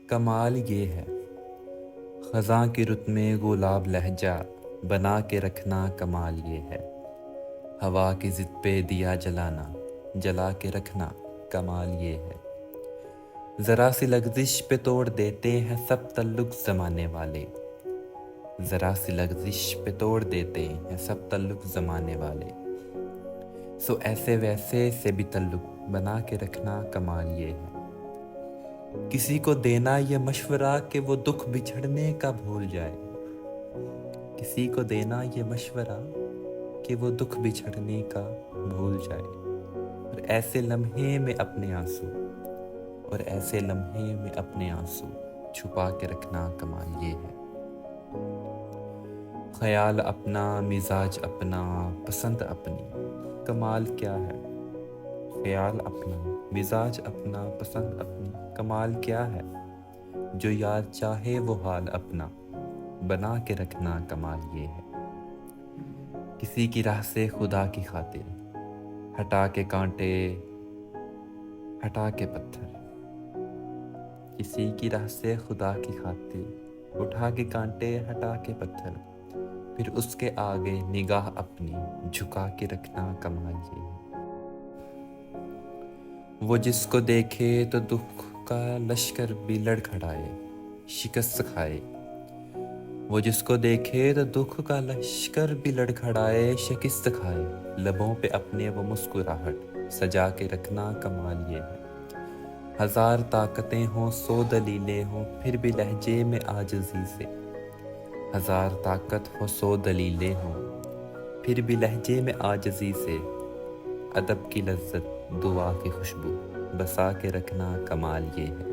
کمال یہ ہے خزاں کی رت میں گلاب لہجہ بنا کے رکھنا، کمال یہ ہے ہوا کی ضد پہ دیا جلانا، جلا کے رکھنا، کمال یہ ہے ذرا سی لغزش پہ توڑ دیتے ہیں سب تعلق زمانے والے، ذرا سی لغزش پہ توڑ دیتے ہیں سب تعلق زمانے والے، سو ایسے ویسے سے بھی تعلق بنا کے رکھنا، کمال یہ ہے کسی کو دینا یہ مشورہ کہ وہ دکھ بچھڑنے کا بھول جائے، کسی کو دینا یہ مشورہ کہ وہ دکھ بچھڑنے کا بھول جائے، اور ایسے لمحے میں اپنے آنسو، اور ایسے لمحے میں اپنے آنسو چھپا کے رکھنا، کمال یہ ہے خیال اپنا، مزاج اپنا، پسند اپنی، کمال کیا ہے خیال اپنا، مزاج اپنا، پسند اپنی، کمال کیا ہے جو یار چاہے وہ حال اپنا بنا کے رکھنا، کمال یہ ہے کسی کی راہ سے خدا کی خاطر ہٹا کے کانٹے، ہٹا کے پتھر، کسی کی راہ سے خدا کی خاطر اٹھا کے کانٹے، ہٹا کے پتھر، پھر اس کے آگے نگاہ اپنی جھکا کے رکھنا، کمال یہ ہے وہ جس کو دیکھے تو دکھ کا لشکر بھی لڑکھڑائے، شکست کھائے، وہ جس کو دیکھے تو دکھ کا لشکر بھی لڑکھڑائے، شکست کھائے، لبوں پہ اپنے وہ مسکراہٹ سجا کے رکھنا، کمال یہ ہے ہزار طاقتیں ہوں، 100 دلیلیں ہوں، پھر بھی لہجے میں عاجزی سے، ہزار طاقت ہو، 100 دلیلیں ہوں، پھر بھی لہجے میں عاجزی سے ادب کی لذت، دعا کی خوشبو بسا کے رکھنا، کمال یہ ہے